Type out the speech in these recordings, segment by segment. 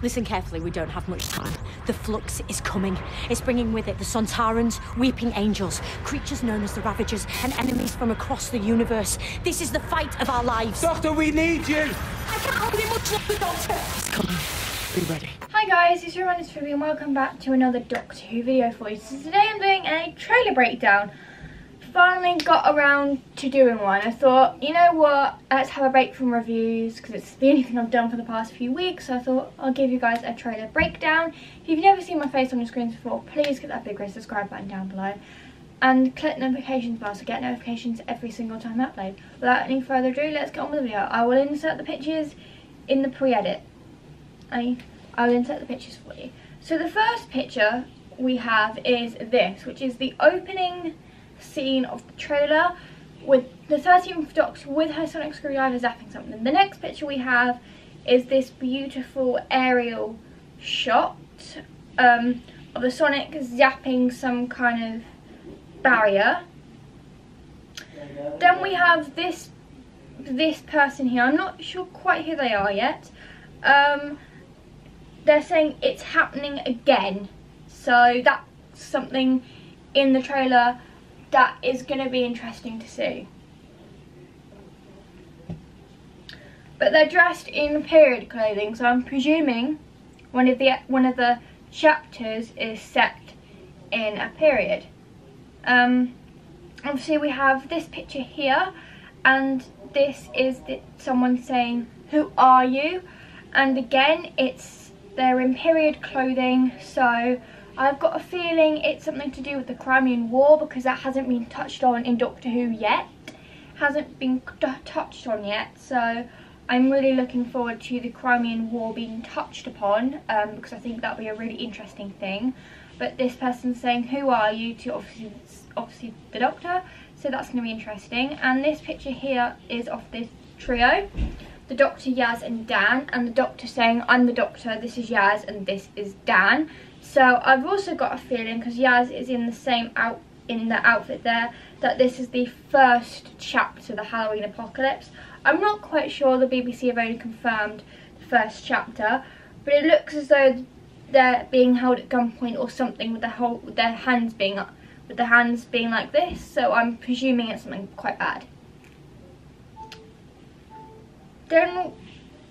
Listen carefully, we don't have much time. The Flux is coming. It's bringing with it the Sontarans, Weeping Angels, creatures known as the Ravagers, and enemies from across the universe. This is the fight of our lives. Doctor, we need you! I can't hold it much longer, Doctor! It's coming. Be ready. Hi guys, it's Romanus Phoebe and welcome back to another Doctor Who video for you. So today I'm doing a trailer breakdown. Finally got around to doing one. I thought, you know what, let's have a break from reviews because it's the only thing I've done for the past few weeks. So I thought I'll give you guys a trailer breakdown. If you've never seen my face on your screens before, please get that big red subscribe button down below and click the notifications bell to get notifications every single time I upload. Without any further ado, let's get on with the video. I will insert the pictures in the pre-edit. I'll insert the pictures for you. So the first picture we have is this, which is the opening scene of the trailer with the 13th Doctor with her sonic screwdriver zapping something. The next picture we have is this beautiful aerial shot of the Sonic zapping some kind of barrier. Then we have this person here. I'm not sure quite who they are yet. They're saying it's happening again, so that's something in the trailer that is going to be interesting to see. But they're dressed in period clothing, so I'm presuming one of the chapters is set in a period. Obviously we have this picture here, and this is someone saying, "Who are you?" And again, they're in period clothing, so I've got a feeling it's something to do with the Crimean War because that hasn't been touched on in Doctor Who yet. Hasn't been touched on yet, so I'm really looking forward to the Crimean War being touched upon because I think that'll be a really interesting thing. But this person's saying, "Who are you?" to obviously the Doctor, so that's going to be interesting. And this picture here is of this trio. The Doctor, Yaz and Dan, and the Doctor saying, "I'm the Doctor, this is Yaz and this is Dan." So I've also got a feeling, because Yaz is in the same outfit there, that this is the first chapter, the Halloween Apocalypse. I'm not quite sure, the BBC have only confirmed the first chapter, but it looks as though they're being held at gunpoint or something with their hands being like this. So I'm presuming it's something quite bad. Then,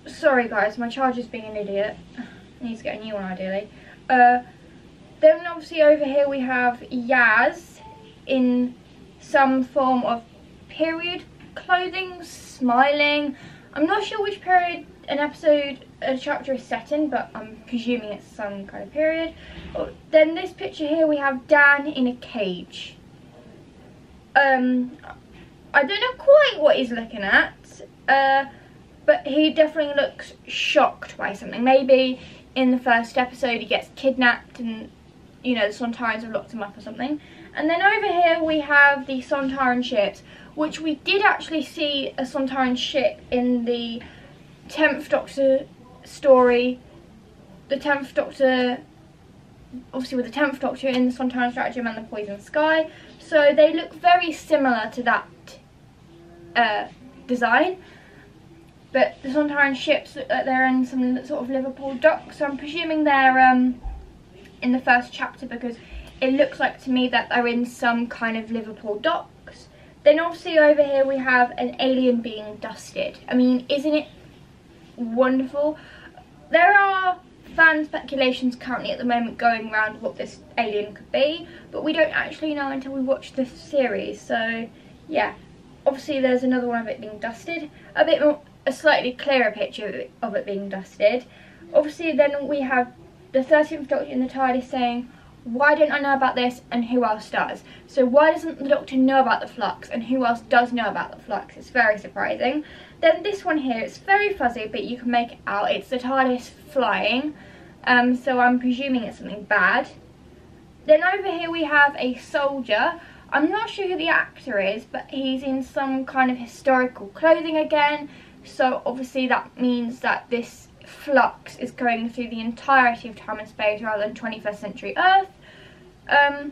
sorry guys, my charger's being an idiot. I need to get a new one ideally. Then obviously over here we have Yaz in some form of period clothing, smiling. I'm not sure which period a chapter is set in, but I'm presuming it's some kind of period. Then this picture here we have Dan in a cage. I don't know quite what he's looking at. But he definitely looks shocked by something. Maybe in the first episode he gets kidnapped and, you know, the Sontarans have locked him up or something. And then over here we have the Sontaran ships, which we did actually see a Sontaran ship in the 10th Doctor story. The 10th Doctor, obviously with the 10th Doctor in the Sontaran Stratagem and the Poison Sky. So they look very similar to that design. But the Sontaran ships look like they're in some sort of Liverpool dock, so I'm presuming they're in the first chapter because it looks like to me that they're in some kind of Liverpool docks. Then obviously over here we have an alien being dusted. I mean, isn't it wonderful? There are fan speculations currently at the moment going around what this alien could be, but we don't actually know until we watch the series. So yeah, obviously there's another one of it being dusted. A slightly clearer picture of it being dusted. Obviously then we have the 13th Doctor in the TARDIS saying, "Why don't I know about this and who else does?" So why doesn't the Doctor know about the Flux and who else does know about the Flux? It's very surprising. Then this one here, it's very fuzzy but you can make it out. It's the TARDIS flying, so I'm presuming it's something bad. Then over here we have a soldier. I'm not sure who the actor is, but he's in some kind of historical clothing again. So obviously that means that this Flux is going through the entirety of time and space rather than 21st century Earth. And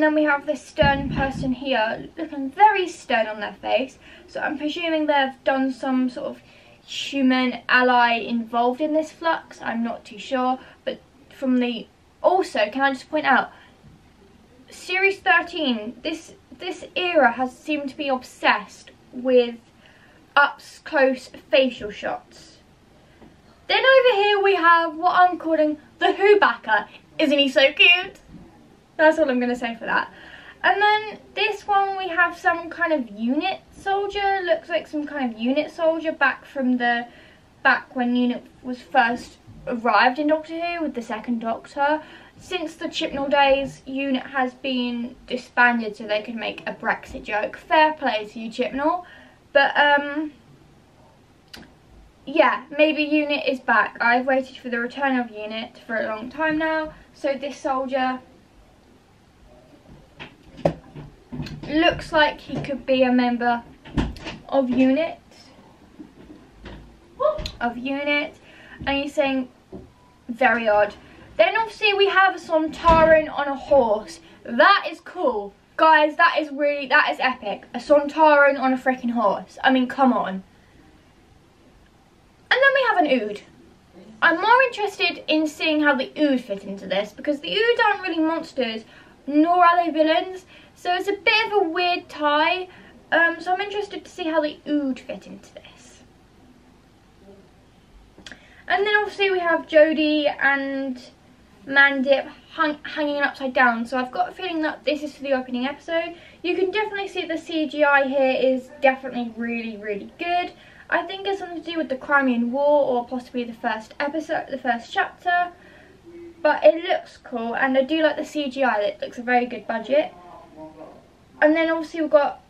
then we have this stern person here looking very stern on their face. So I'm presuming they've done some sort of human ally involved in this flux. I'm not too sure, but from the... Also, can I just point out, Series 13, this era has seemed to be obsessed with up-close facial shots. Then over here we have what I'm calling the Who backer. Isn't he so cute? That's all I'm going to say for that. And then this one we have some kind of unit soldier. Looks like some kind of unit soldier back when unit was first arrived in Doctor Who with the second Doctor. Since the Chibnall days, unit has been disbanded so they could make a Brexit joke. Fair play to you, Chibnall. But yeah, maybe unit is back. I've waited for the return of unit for a long time now. So this soldier looks like he could be a member of unit. And he's saying very odd. Then obviously we have a Sontaran on a horse. That is cool. Guys, that is epic. A Sontaran on a freaking horse. I mean, come on. And then we have an Ood. I'm more interested in seeing how the Ood fit into this, because the Ood aren't really monsters, nor are they villains. So it's a bit of a weird tie. So I'm interested to see how the Ood fit into this. And then obviously we have Jodie and Mandip hanging upside down. So I've got a feeling that this is for the opening episode. You can definitely see the CGI here is definitely really, really good. I think it's something to do with the Crimean War, or possibly the first episode, the first chapter. But it looks cool, and I do like the CGI. It looks a very good budget. And then obviously we've got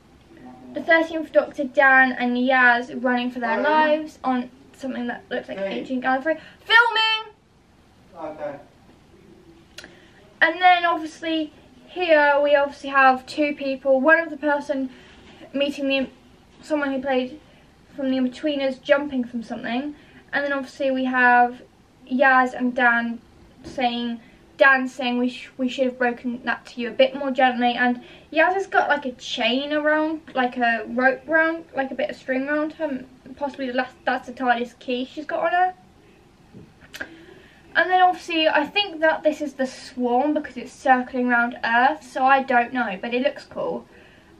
the 13th Doctor, Dan and Yaz running for their lives on something that looks like Ancient Gallifrey. Filming! Okay. And then obviously here we obviously have two people. One of the person meeting someone who played from the In-Betweeners jumping from something. And then obviously we have Yaz and Dan saying we should have broken that to you a bit more gently, and Yaz has got like a chain around, like a rope around, like a bit of string around her, possibly that's the tightest key she's got on her. And then obviously I think that this is the Swarm because it's circling around Earth, so I don't know, but it looks cool.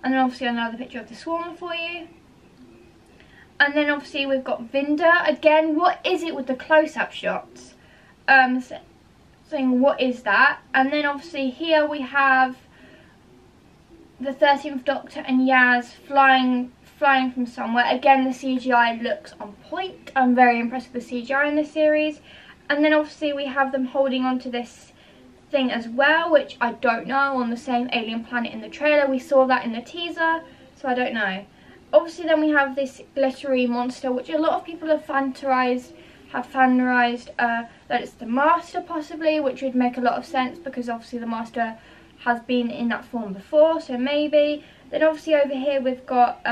And then obviously another picture of the Swarm for you. And then obviously we've got Vinda. Again, what is it with the close-up shots? Saying what is that? And then obviously here we have the 13th Doctor and Yaz flying from somewhere. Again, the CGI looks on point. I'm very impressed with the CGI in this series. And then obviously we have them holding onto this thing as well, which I don't know, on the same alien planet in the trailer. We saw that in the teaser, so I don't know. Obviously then we have this glittery monster, which a lot of people have fanatised that it's the Master possibly, which would make a lot of sense because obviously the Master has been in that form before, so maybe. Then obviously over here we've got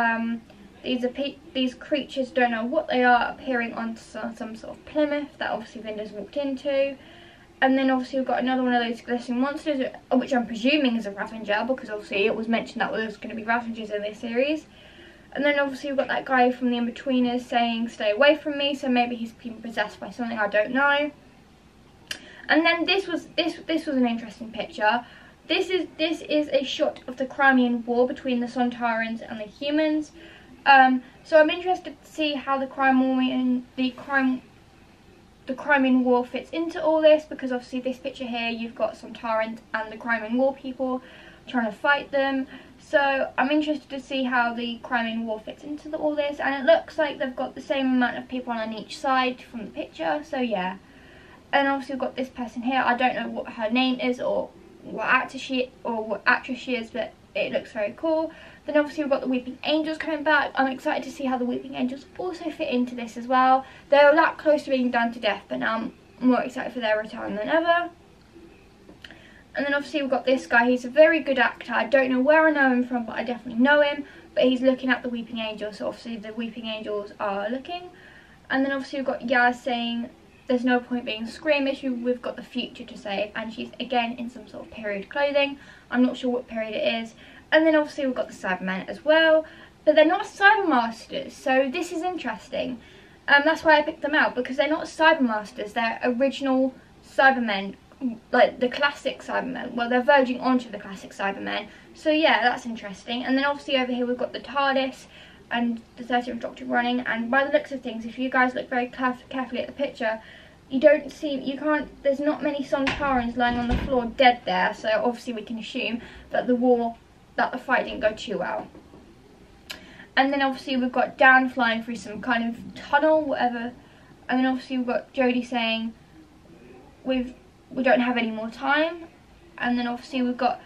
these creatures, don't know what they are, appearing on some sort of Plymouth that obviously Vinda's walked into. And then obviously we've got another one of those glistening monsters, which I'm presuming is a Ravager, because obviously it was mentioned that there was going to be Ravagers in this series. And then obviously we've got that guy from the In-Betweeners saying stay away from me, so maybe he's been possessed by something, I don't know. And then this was an interesting picture. This is a shot of the Crimean War between the Sontarans and the humans. So I'm interested to see how the Crimean War fits into all this, because obviously this picture here you've got Sontarans and the Crimean War people trying to fight them. So I'm interested to see how the Crimean War fits into all this, and it looks like they've got the same amount of people on each side from the picture, so yeah. And obviously we've got this person here. I don't know what her name is or what actress she is, but it looks very cool. Then obviously we've got the Weeping Angels coming back. I'm excited to see how the Weeping Angels also fit into this as well. They were that close to being done to death, but now I'm more excited for their return than ever. And then obviously we've got this guy. He's a very good actor. I don't know where I know him from, but I definitely know him. But he's looking at the Weeping Angels, so obviously the Weeping Angels are looking. And then obviously we've got Yaz saying there's no point being squeamish, we've got the future to save. And she's again in some sort of period clothing. I'm not sure what period it is. And then obviously we've got the Cybermen as well. But they're not Cybermasters, so this is interesting. That's why I picked them out, because they're not Cybermasters, they're original Cybermen, like the classic Cybermen. Well, they're verging onto the classic Cybermen. So yeah, that's interesting. And then obviously over here we've got the TARDIS and the 13th Doctor running. And by the looks of things, if you guys look very carefully at the picture, there's not many Sontarans lying on the floor dead there. So obviously we can assume that the fight didn't go too well. And then obviously we've got Dan flying through some kind of tunnel, whatever. And then obviously we've got Jodie saying we don't have any more time. And then obviously we've got,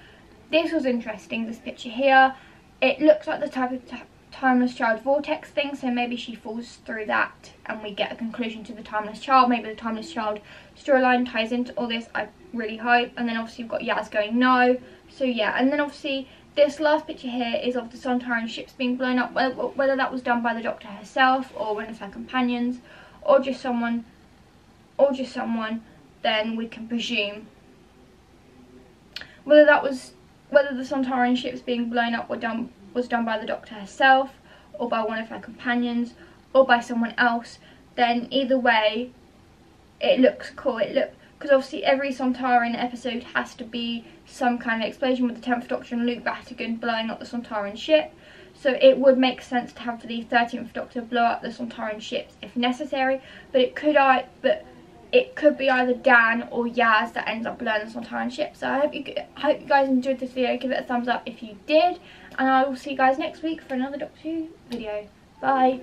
this was interesting, this picture here. It looks like the type of Timeless Child vortex thing, so maybe she falls through that and we get a conclusion to the Timeless Child. Maybe the Timeless Child storyline ties into all this, I really hope. And then obviously we've got Yaz going no. So yeah, and then obviously this last picture here is of the Sontaran ships being blown up, whether that was done by the Doctor herself or one of her companions or just someone, then we can presume. Whether the Sontaran ships being blown up was done by the Doctor herself or by one of her companions or by someone else, then either way it looks cool. Because obviously every Sontaran episode has to be some kind of explosion, with the 10th Doctor and Luke Vatican blowing up the Sontaran ship. So it would make sense to have the 13th Doctor blow up the Sontaran ships if necessary. But it could be either Dan or Yaz that ends up blowing the Sontaran ship. So I hope you guys enjoyed this video. Give it a thumbs up if you did. And I will see you guys next week for another Doctor Who video. Bye.